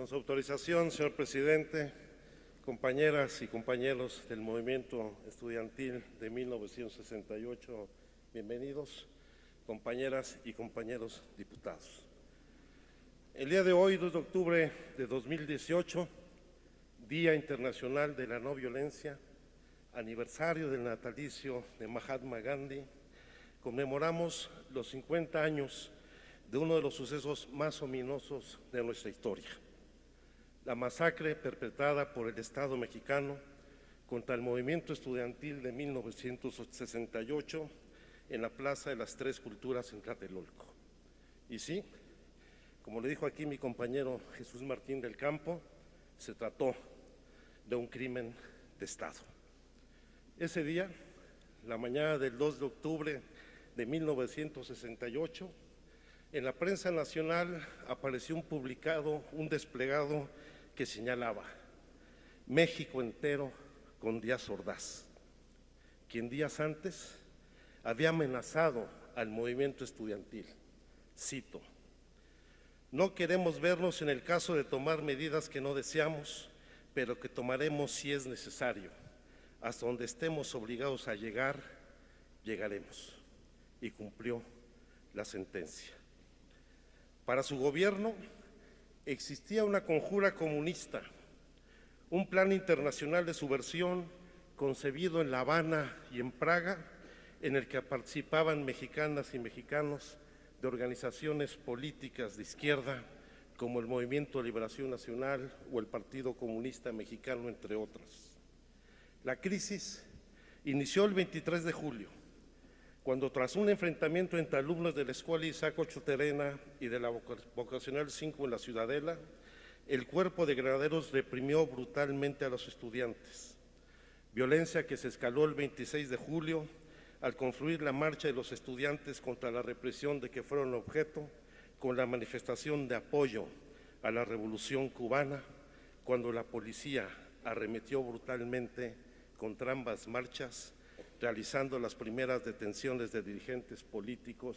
Con su autorización, señor presidente, compañeras y compañeros del movimiento estudiantil de 1968, bienvenidos, compañeras y compañeros diputados. El día de hoy, 2 de octubre de 2018, Día Internacional de la No Violencia, aniversario del natalicio de Mahatma Gandhi, conmemoramos los 50 años de uno de los sucesos más ominosos de nuestra historia: la masacre perpetrada por el Estado mexicano contra el movimiento estudiantil de 1968 en la Plaza de las Tres Culturas en Tlatelolco. Y sí, como le dijo aquí mi compañero Jesús Martín del Campo, se trató de un crimen de Estado. Ese día, la mañana del 2 de octubre de 1968, en la prensa nacional apareció un desplegado que señalaba: México entero con Díaz Ordaz, quien días antes había amenazado al movimiento estudiantil. Cito: no queremos vernos en el caso de tomar medidas que no deseamos, pero que tomaremos si es necesario. Hasta donde estemos obligados a llegar, llegaremos. Y cumplió la sentencia. Para su gobierno existía una conjura comunista, un plan internacional de subversión concebido en La Habana y en Praga, en el que participaban mexicanas y mexicanos de organizaciones políticas de izquierda como el Movimiento de Liberación Nacional o el Partido Comunista Mexicano, entre otras. La crisis inició el 23 de julio, cuando tras un enfrentamiento entre alumnos de la Escuela Isaac Ochoa Terena y de la Vocacional 5 en la Ciudadela, el cuerpo de granaderos reprimió brutalmente a los estudiantes. Violencia que se escaló el 26 de julio al confluir la marcha de los estudiantes contra la represión de que fueron objeto, con la manifestación de apoyo a la Revolución Cubana, cuando la policía arremetió brutalmente contra ambas marchas, realizando las primeras detenciones de dirigentes políticos,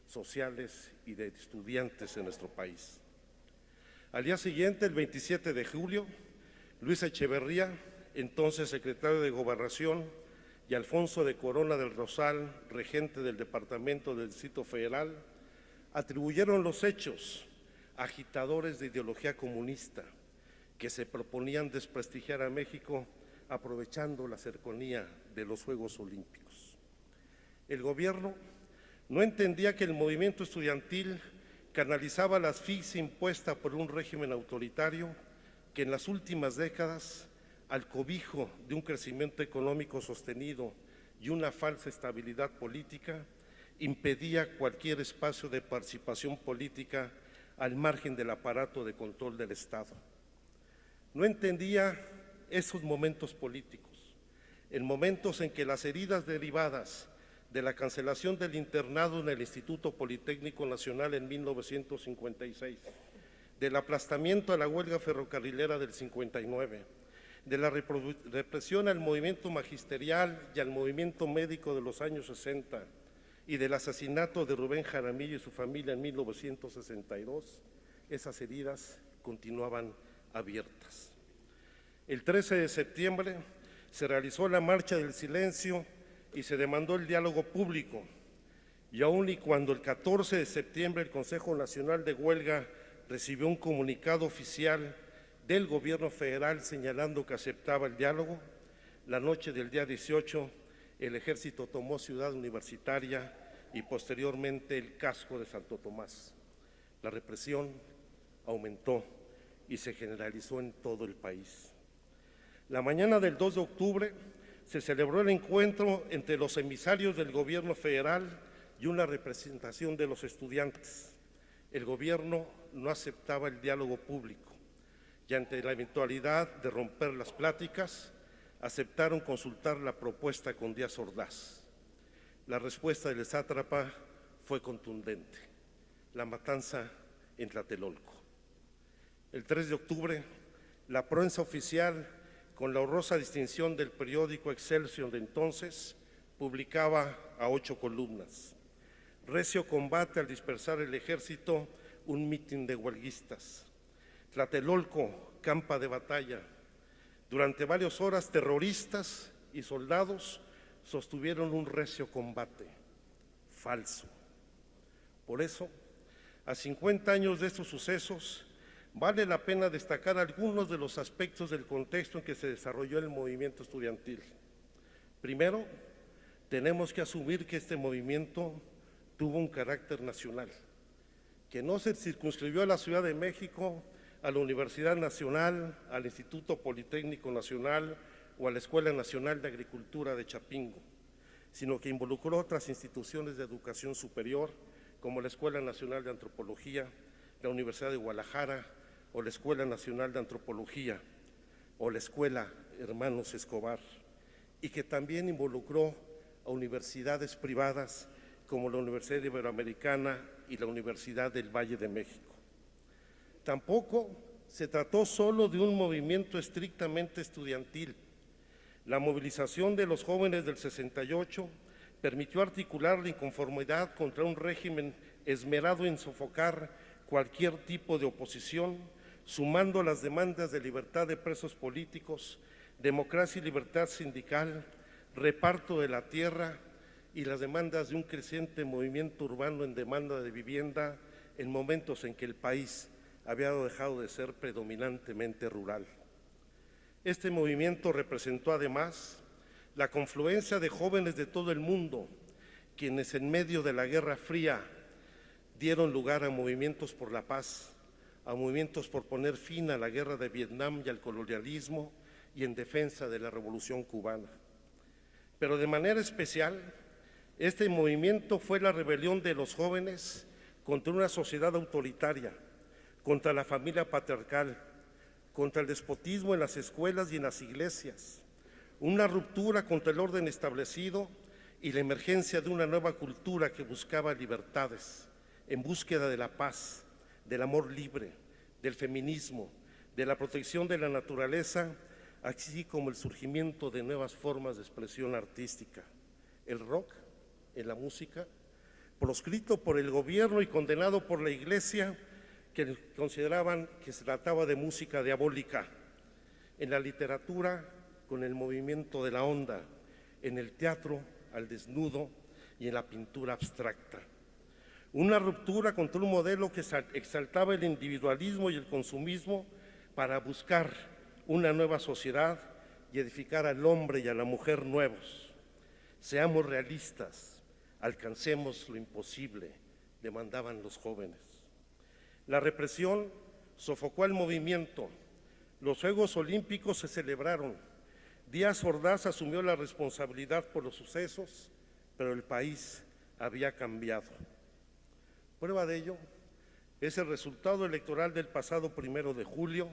sociales y de estudiantes en nuestro país. Al día siguiente, el 27 de julio, Luis Echeverría, entonces secretario de Gobernación, y Alfonso de Corona del Rosal, regente del Departamento del Distrito Federal, atribuyeron los hechos a agitadores de ideología comunista que se proponían desprestigiar a México aprovechando la cercanía de los Juegos Olímpicos. El gobierno no entendía que el movimiento estudiantil canalizaba la asfixia impuesta por un régimen autoritario que en las últimas décadas, al cobijo de un crecimiento económico sostenido y una falsa estabilidad política, impedía cualquier espacio de participación política al margen del aparato de control del Estado. No entendía esos momentos políticos, en momentos en que las heridas derivadas de la cancelación del internado en el Instituto Politécnico Nacional en 1956, del aplastamiento a la huelga ferrocarrilera del 59, de la represión al movimiento magisterial y al movimiento médico de los años 60 y del asesinato de Rubén Jaramillo y su familia en 1962, esas heridas continuaban abiertas. El 13 de septiembre se realizó la Marcha del Silencio y se demandó el diálogo público, y aun y cuando el 14 de septiembre el Consejo Nacional de Huelga recibió un comunicado oficial del gobierno federal señalando que aceptaba el diálogo, la noche del día 18 el Ejército tomó Ciudad Universitaria y posteriormente el casco de Santo Tomás. La represión aumentó y se generalizó en todo el país. La mañana del 2 de octubre se celebró el encuentro entre los emisarios del gobierno federal y una representación de los estudiantes. El gobierno no aceptaba el diálogo público y ante la eventualidad de romper las pláticas, aceptaron consultar la propuesta con Díaz Ordaz. La respuesta del sátrapa fue contundente: la matanza en Tlatelolco. El 3 de octubre, la prensa oficial, con la honrosa distinción del periódico Excelsior de entonces, publicaba a 8 columnas: recio combate al dispersar el ejército, un mitin de huelguistas. Tlatelolco, campo de batalla. Durante varias horas, terroristas y soldados sostuvieron un recio combate. Falso. Por eso, a 50 años de estos sucesos, vale la pena destacar algunos de los aspectos del contexto en que se desarrolló el movimiento estudiantil. Primero, tenemos que asumir que este movimiento tuvo un carácter nacional, que no se circunscribió a la Ciudad de México, a la Universidad Nacional, al Instituto Politécnico Nacional o a la Escuela Nacional de Agricultura de Chapingo, sino que involucró otras instituciones de educación superior, como la Escuela Nacional de Antropología, la Universidad de Guadalajara, o la Escuela Nacional de Antropología, o la Escuela Hermanos Escobar, y que también involucró a universidades privadas como la Universidad Iberoamericana y la Universidad del Valle de México. Tampoco se trató solo de un movimiento estrictamente estudiantil. La movilización de los jóvenes del 68 permitió articular la inconformidad contra un régimen esmerado en sofocar cualquier tipo de oposición, sumando las demandas de libertad de presos políticos, democracia y libertad sindical, reparto de la tierra y las demandas de un creciente movimiento urbano en demanda de vivienda en momentos en que el país había dejado de ser predominantemente rural. Este movimiento representó además la confluencia de jóvenes de todo el mundo, quienes en medio de la Guerra Fría dieron lugar a movimientos por la paz, a movimientos por poner fin a la guerra de Vietnam y al colonialismo y en defensa de la Revolución Cubana. Pero de manera especial, este movimiento fue la rebelión de los jóvenes contra una sociedad autoritaria, contra la familia patriarcal, contra el despotismo en las escuelas y en las iglesias, una ruptura contra el orden establecido y la emergencia de una nueva cultura que buscaba libertades, en búsqueda de la paz, del amor libre, del feminismo, de la protección de la naturaleza, así como el surgimiento de nuevas formas de expresión artística. El rock en la música, proscrito por el gobierno y condenado por la Iglesia, que consideraban que se trataba de música diabólica. En la literatura, con el movimiento de la onda, en el teatro, al desnudo y en la pintura abstracta. Una ruptura contra un modelo que exaltaba el individualismo y el consumismo para buscar una nueva sociedad y edificar al hombre y a la mujer nuevos. Seamos realistas, alcancemos lo imposible, demandaban los jóvenes. La represión sofocó al movimiento. Los Juegos Olímpicos se celebraron. Díaz Ordaz asumió la responsabilidad por los sucesos, pero el país había cambiado. Prueba de ello es el resultado electoral del pasado 1 de julio,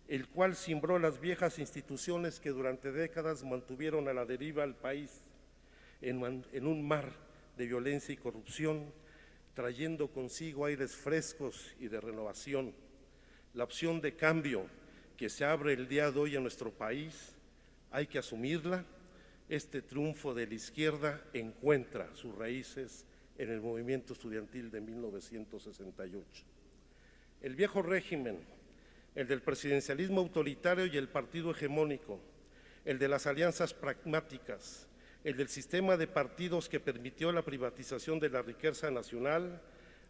el cual cimbró las viejas instituciones que durante décadas mantuvieron a la deriva al país en un mar de violencia y corrupción, trayendo consigo aires frescos y de renovación. La opción de cambio que se abre el día de hoy en nuestro país, hay que asumirla. Este triunfo de la izquierda encuentra sus raíces en el movimiento estudiantil de 1968. El viejo régimen, el del presidencialismo autoritario y el partido hegemónico, el de las alianzas pragmáticas, el del sistema de partidos que permitió la privatización de la riqueza nacional,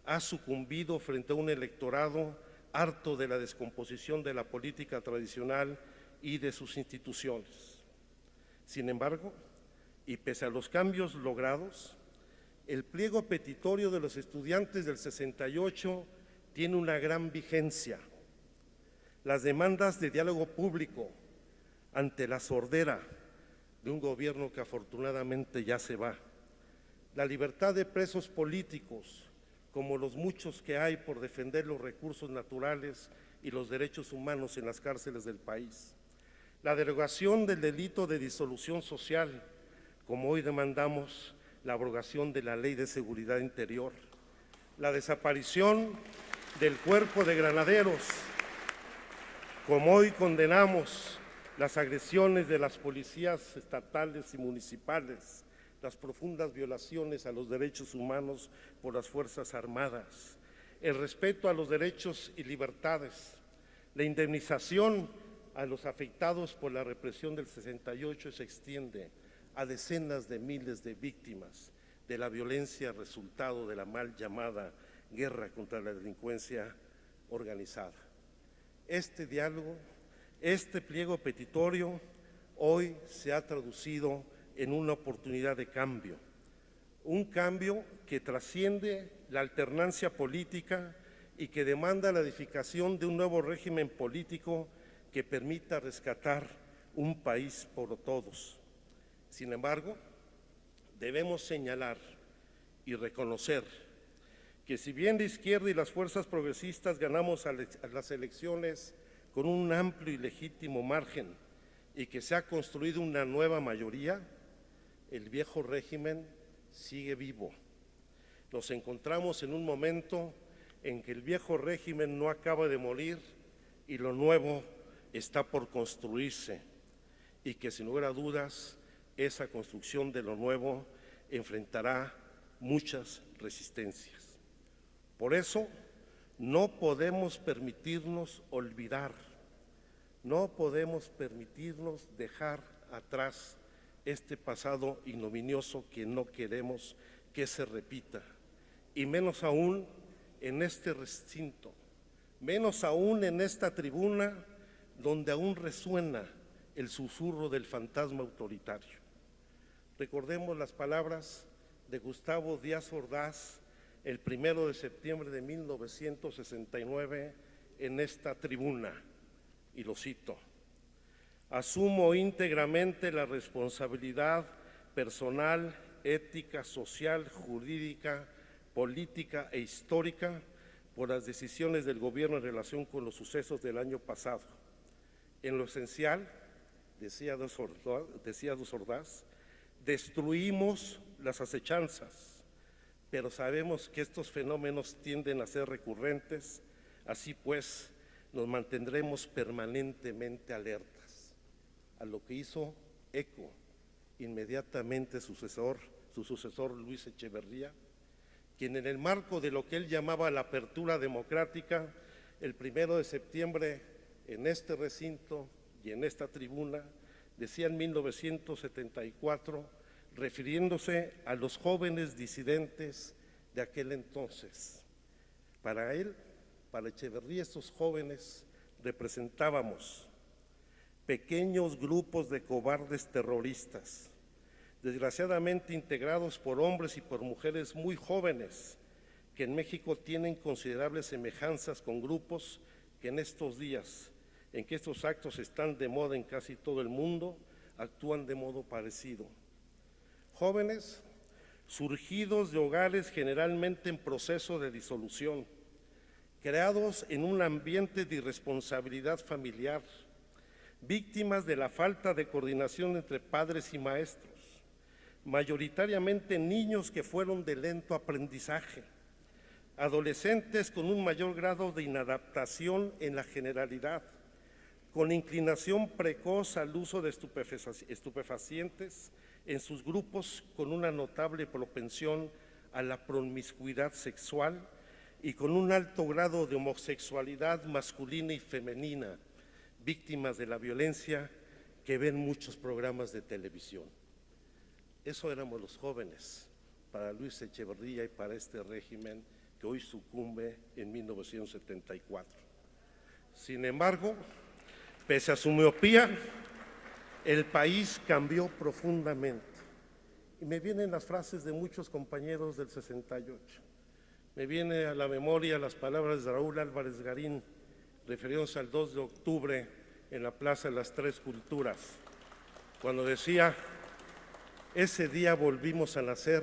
ha sucumbido frente a un electorado harto de la descomposición de la política tradicional y de sus instituciones. Sin embargo, y pese a los cambios logrados, el pliego petitorio de los estudiantes del 68 tiene una gran vigencia. Las demandas de diálogo público ante la sordera de un gobierno que afortunadamente ya se va, la libertad de presos políticos, como los muchos que hay por defender los recursos naturales y los derechos humanos en las cárceles del país, la derogación del delito de disolución social, como hoy demandamos la abrogación de la Ley de Seguridad Interior, la desaparición del Cuerpo de Granaderos, como hoy condenamos las agresiones de las policías estatales y municipales, las profundas violaciones a los derechos humanos por las Fuerzas Armadas, el respeto a los derechos y libertades, La indemnización a los afectados por la represión del 68 se extiende a decenas de miles de víctimas de la violencia resultado de la mal llamada guerra contra la delincuencia organizada. Este diálogo, este pliego petitorio, hoy se ha traducido en una oportunidad de cambio, un cambio que trasciende la alternancia política y que demanda la edificación de un nuevo régimen político que permita rescatar un país por todos. Sin embargo, debemos señalar y reconocer que si bien la izquierda y las fuerzas progresistas ganamos a las elecciones con un amplio y legítimo margen y que se ha construido una nueva mayoría, el viejo régimen sigue vivo. Nos encontramos en un momento en que el viejo régimen no acaba de morir y lo nuevo está por construirse, y que sin lugar a dudas esa construcción de lo nuevo enfrentará muchas resistencias. Por eso no podemos permitirnos olvidar, no podemos permitirnos dejar atrás este pasado ignominioso que no queremos que se repita, y menos aún en este recinto, menos aún en esta tribuna donde aún resuena el susurro del fantasma autoritario. Recordemos las palabras de Gustavo Díaz Ordaz el 1 de septiembre de 1969 en esta tribuna, y lo cito: asumo íntegramente la responsabilidad personal, ética, social, jurídica, política e histórica por las decisiones del gobierno en relación con los sucesos del año pasado. En lo esencial, decía Díaz Ordaz, destruimos las acechanzas, pero sabemos que estos fenómenos tienden a ser recurrentes, así pues nos mantendremos permanentemente alertas. A lo que hizo eco inmediatamente su sucesor Luis Echeverría, quien en el marco de lo que él llamaba la apertura democrática, el 1 de septiembre en este recinto y en esta tribuna, decía en 1974, refiriéndose a los jóvenes disidentes de aquel entonces. Para él, para Echeverría, estos jóvenes representábamos pequeños grupos de cobardes terroristas, desgraciadamente integrados por hombres y por mujeres muy jóvenes, que en México tienen considerables semejanzas con grupos que en estos días, en que estos actos están de moda en casi todo el mundo, actúan de modo parecido. Jóvenes surgidos de hogares generalmente en proceso de disolución, creados en un ambiente de irresponsabilidad familiar, víctimas de la falta de coordinación entre padres y maestros, mayoritariamente niños que fueron de lento aprendizaje, adolescentes con un mayor grado de inadaptación en la generalidad, con inclinación precoz al uso de estupefacientes en sus grupos, con una notable propensión a la promiscuidad sexual y con un alto grado de homosexualidad masculina y femenina, víctimas de la violencia que ven muchos programas de televisión. Eso éramos los jóvenes para Luis Echeverría y para este régimen que hoy sucumbe en 1974. Sin embargo, pese a su miopía, el país cambió profundamente. Y me vienen las frases de muchos compañeros del 68. Me viene a la memoria las palabras de Raúl Álvarez Garín, refiriéndose al 2 de octubre en la Plaza de las Tres Culturas, cuando decía: ese día volvimos a nacer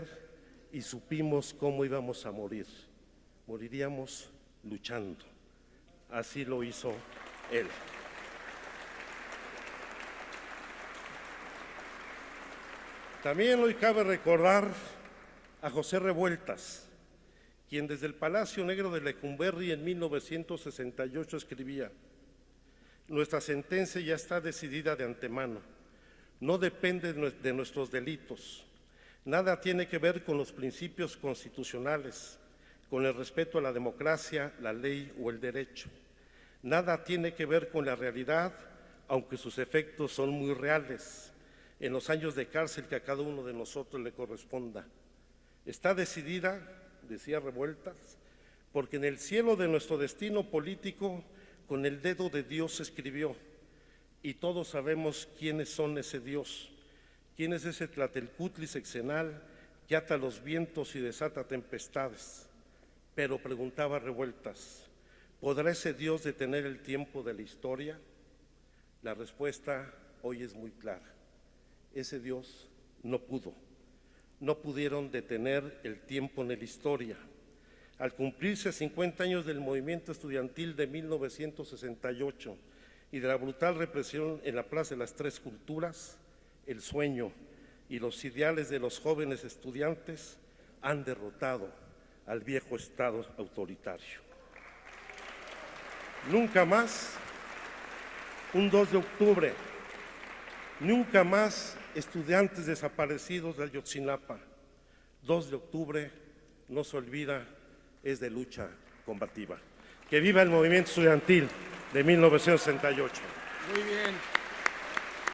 y supimos cómo íbamos a morir. Moriríamos luchando. Así lo hizo él. También hoy cabe recordar a José Revueltas, quien desde el Palacio Negro de Lecumberri en 1968 escribía: nuestra sentencia ya está decidida de antemano, no depende de nuestros delitos, nada tiene que ver con los principios constitucionales, con el respeto a la democracia, la ley o el derecho. Nada tiene que ver con la realidad, aunque sus efectos son muy reales, en los años de cárcel que a cada uno de nosotros le corresponda. Está decidida, decía Revueltas, porque en el cielo de nuestro destino político, con el dedo de Dios se escribió, y todos sabemos quiénes son ese Dios, quién es ese Tlatelcuhtli sexenal que ata los vientos y desata tempestades. Pero preguntaba Revueltas, ¿podrá ese Dios detener el tiempo de la historia? La respuesta hoy es muy clara. Ese Dios no pudo. No pudieron detener el tiempo en la historia. Al cumplirse 50 años del movimiento estudiantil de 1968 y de la brutal represión en la Plaza de las Tres Culturas, el sueño y los ideales de los jóvenes estudiantes han derrotado al viejo Estado autoritario. Nunca más, un 2 de octubre, nunca más estudiantes desaparecidos de Ayotzinapa. 2 de octubre, no se olvida, es de lucha combativa. ¡Que viva el movimiento estudiantil de 1968! Muy bien.